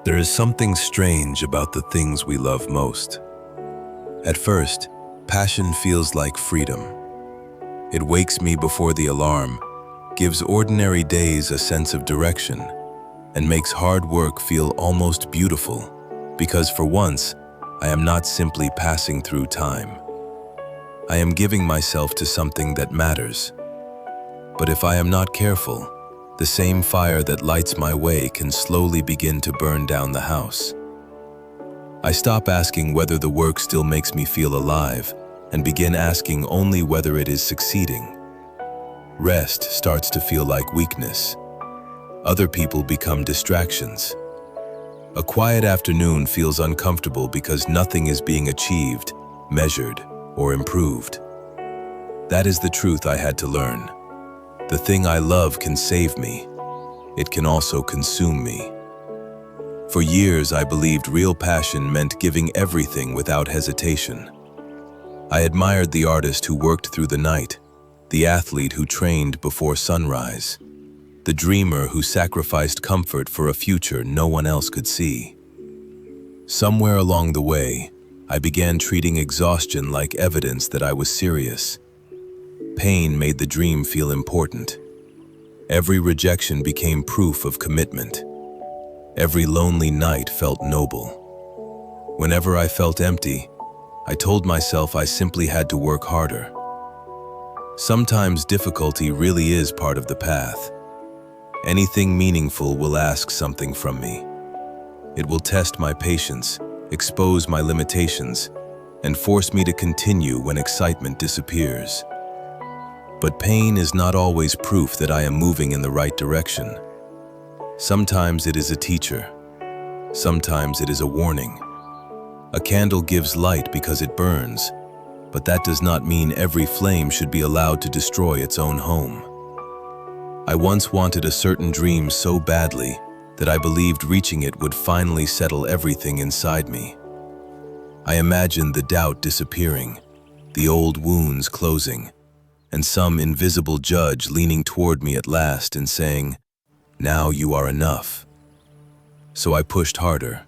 There is something strange about the things we love most. At first, passion feels like freedom. It wakes me before the alarm, gives ordinary days a sense of direction, and makes hard work feel almost beautiful, because for once, I am not simply passing through time. I am giving myself to something that matters. But if I am not careful, the same fire that lights my way can slowly begin to burn down the house. I stop asking whether the work still makes me feel alive and begin asking only whether it is succeeding. Rest starts to feel like weakness. Other people become distractions. A quiet afternoon feels uncomfortable because nothing is being achieved, measured, or improved. That is the truth I had to learn. The thing I love can save me. It can also consume me. For years, I believed real passion meant giving everything without hesitation. I admired the artist who worked through the night, the athlete who trained before sunrise, the dreamer who sacrificed comfort for a future no one else could see. Somewhere along the way, I began treating exhaustion like evidence that I was serious. Pain made the dream feel important. Every rejection became proof of commitment. Every lonely night felt noble. Whenever I felt empty, I told myself I simply had to work harder. Sometimes difficulty really is part of the path. Anything meaningful will ask something from me. It will test my patience, expose my limitations, and force me to continue when excitement disappears. But pain is not always proof that I am moving in the right direction. Sometimes it is a teacher. Sometimes it is a warning. A candle gives light because it burns, but that does not mean every flame should be allowed to destroy its own home. I once wanted a certain dream so badly that I believed reaching it would finally settle everything inside me. I imagined the doubt disappearing, the old wounds closing, and some invisible judge leaning toward me at last and saying, "Now you are enough." So I pushed harder.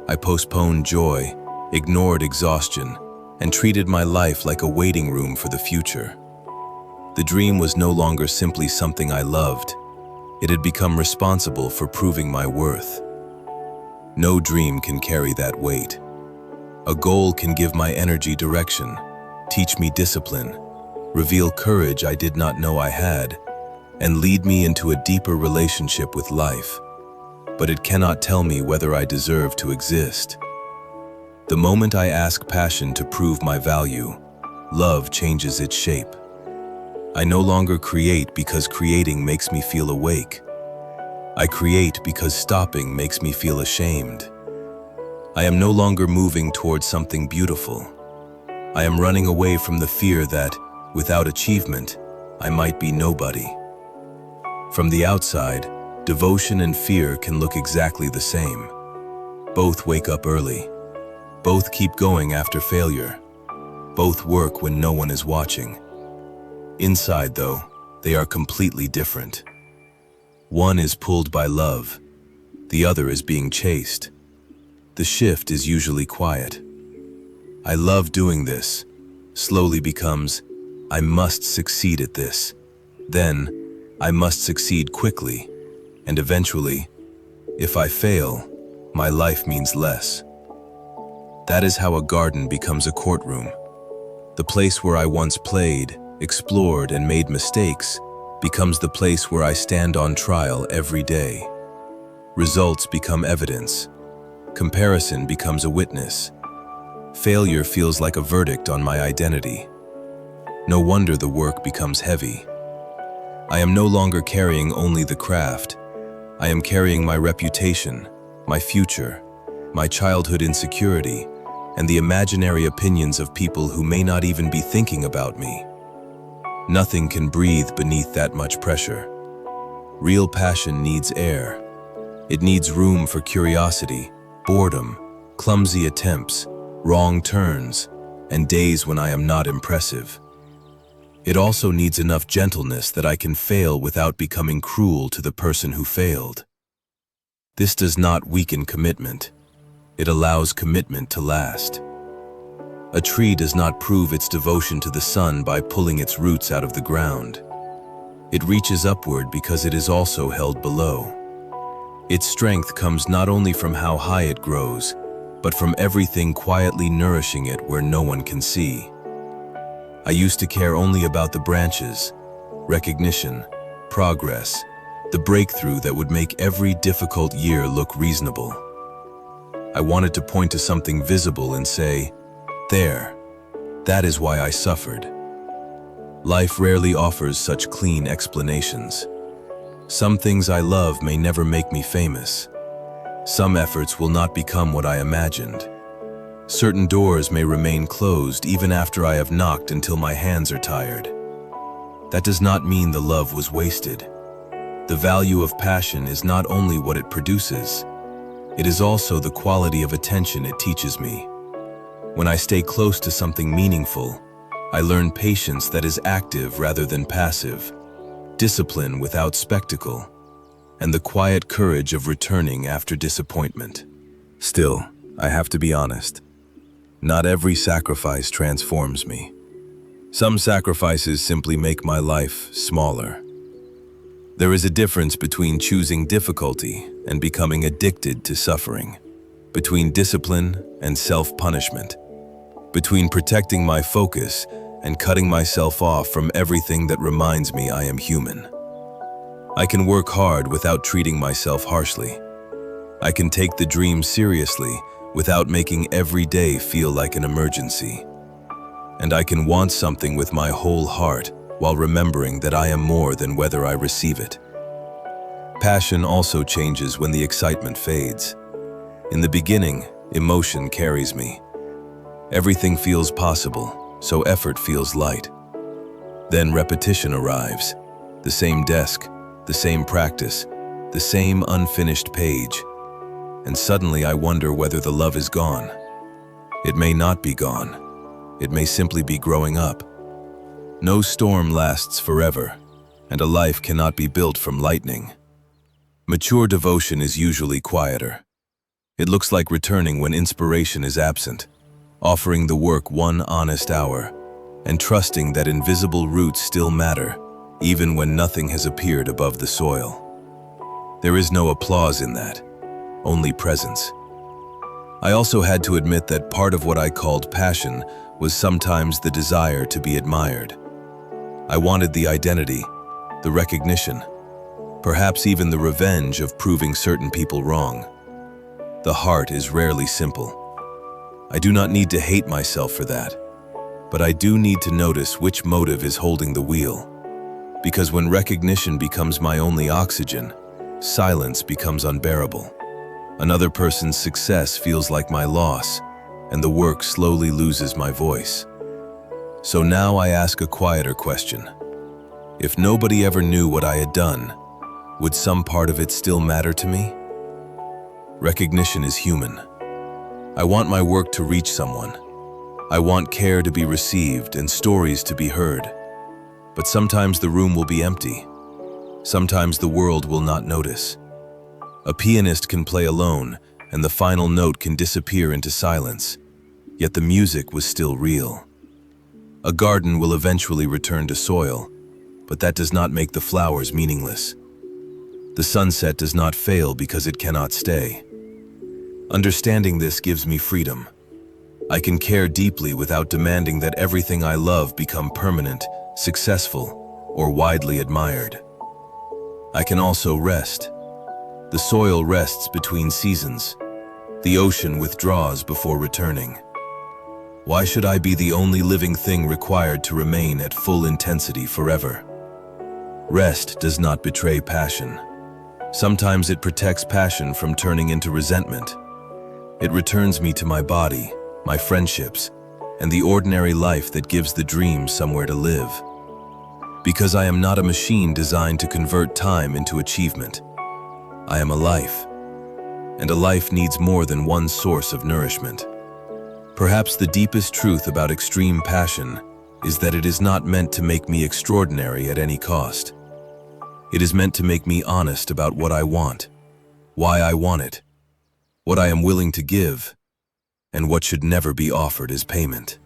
I postponed joy, ignored exhaustion, and treated my life like a waiting room for the future. The dream was no longer simply something I loved. It had become responsible for proving my worth. No dream can carry that weight. A goal can give my energy direction, teach me discipline, reveal courage I did not know I had, and lead me into a deeper relationship with life. But it cannot tell me whether I deserve to exist. The moment I ask passion to prove my value, love changes its shape. I no longer create because creating makes me feel awake. I create because stopping makes me feel ashamed. I am no longer moving towards something beautiful. I am running away from the fear that, without achievement, I might be nobody. From the outside, devotion and fear can look exactly the same. Both wake up early. Both keep going after failure. Both work when no one is watching. Inside, though, they are completely different. One is pulled by love. The other is being chased. The shift is usually quiet. I love doing this. Slowly becomes, I must succeed at this. Then, I must succeed quickly. And eventually, if I fail, my life means less. That is how a garden becomes a courtroom. The place where I once played, explored, and made mistakes becomes the place where I stand on trial every day. Results become evidence. Comparison becomes a witness. Failure feels like a verdict on my identity. No wonder the work becomes heavy. I am no longer carrying only the craft. I am carrying my reputation, my future, my childhood insecurity, and the imaginary opinions of people who may not even be thinking about me. Nothing can breathe beneath that much pressure. Real passion needs air. It needs room for curiosity, boredom, clumsy attempts, wrong turns, and days when I am not impressive. It also needs enough gentleness that I can fail without becoming cruel to the person who failed. This does not weaken commitment. It allows commitment to last. A tree does not prove its devotion to the sun by pulling its roots out of the ground. It reaches upward because it is also held below. Its strength comes not only from how high it grows, but from everything quietly nourishing it where no one can see. I used to care only about the branches, recognition, progress, the breakthrough that would make every difficult year look reasonable. I wanted to point to something visible and say, "There, that is why I suffered." Life rarely offers such clean explanations. Some things I love may never make me famous. Some efforts will not become what I imagined. Certain doors may remain closed even after I have knocked until my hands are tired. That does not mean the love was wasted. The value of passion is not only what it produces, it is also the quality of attention it teaches me. When I stay close to something meaningful, I learn patience that is active rather than passive, discipline without spectacle, and the quiet courage of returning after disappointment. Still, I have to be honest. Not every sacrifice transforms me. Some sacrifices simply make my life smaller. There is a difference between choosing difficulty and becoming addicted to suffering, between discipline and self-punishment, between protecting my focus and cutting myself off from everything that reminds me I am human. I can work hard without treating myself harshly. I can take the dream seriously without making every day feel like an emergency. And I can want something with my whole heart while remembering that I am more than whether I receive it. Passion also changes when the excitement fades. In the beginning, emotion carries me. Everything feels possible, so effort feels light. Then repetition arrives. The same desk, the same practice, the same unfinished page. And suddenly I wonder whether the love is gone. It may not be gone. It may simply be growing up. No storm lasts forever, and a life cannot be built from lightning. Mature devotion is usually quieter. It looks like returning when inspiration is absent, offering the work one honest hour, and trusting that invisible roots still matter, even when nothing has appeared above the soil. There is no applause in that, only presence. I also had to admit that part of what I called passion was sometimes the desire to be admired. I wanted the identity, the recognition, perhaps even the revenge of proving certain people wrong. The heart is rarely simple. I do not need to hate myself for that, but I do need to notice which motive is holding the wheel. Because when recognition becomes my only oxygen, silence becomes unbearable. Another person's success feels like my loss, and the work slowly loses my voice. So now I ask a quieter question. If nobody ever knew what I had done, would some part of it still matter to me? Recognition is human. I want my work to reach someone. I want care to be received and stories to be heard. But sometimes the room will be empty. Sometimes the world will not notice. A pianist can play alone, and the final note can disappear into silence, yet the music was still real. A garden will eventually return to soil, but that does not make the flowers meaningless. The sunset does not fail because it cannot stay. Understanding this gives me freedom. I can care deeply without demanding that everything I love become permanent, successful, or widely admired. I can also rest. The soil rests between seasons. The ocean withdraws before returning. Why should I be the only living thing required to remain at full intensity forever? Rest does not betray passion. Sometimes it protects passion from turning into resentment. It returns me to my body, my friendships, and the ordinary life that gives the dream somewhere to live. Because I am not a machine designed to convert time into achievement. I am a life, and a life needs more than one source of nourishment. Perhaps the deepest truth about extreme passion is that it is not meant to make me extraordinary at any cost. It is meant to make me honest about what I want, why I want it, what I am willing to give, and what should never be offered as payment.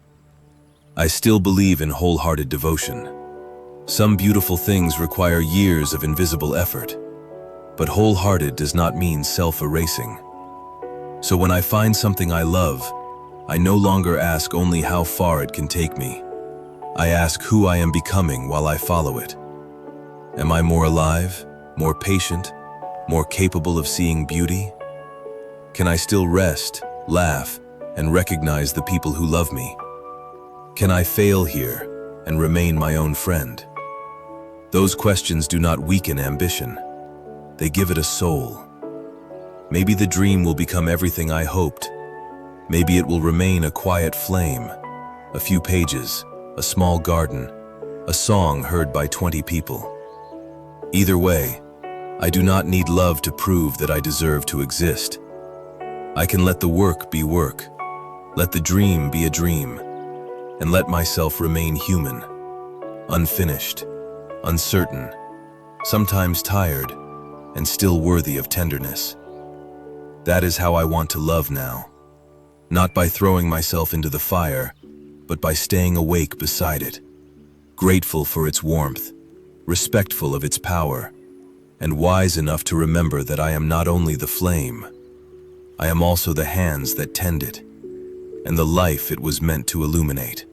I still believe in wholehearted devotion. Some beautiful things require years of invisible effort, but wholehearted does not mean self-erasing. So when I find something I love, I no longer ask only how far it can take me. I ask who I am becoming while I follow it. Am I more alive, more patient, more capable of seeing beauty? Can I still rest, laugh, and recognize the people who love me? Can I fail here and remain my own friend? Those questions do not weaken ambition. They give it a soul. Maybe the dream will become everything I hoped. Maybe it will remain a quiet flame, a few pages, a small garden, a song heard by 20 people. Either way, I do not need love to prove that I deserve to exist. I can let the work be work, let the dream be a dream, and let myself remain human, unfinished, uncertain, sometimes tired, and still worthy of tenderness. That is how I want to love now, not by throwing myself into the fire, but by staying awake beside it, grateful for its warmth, respectful of its power, and wise enough to remember that I am not only the flame, I am also the hands that tend it, and the life it was meant to illuminate.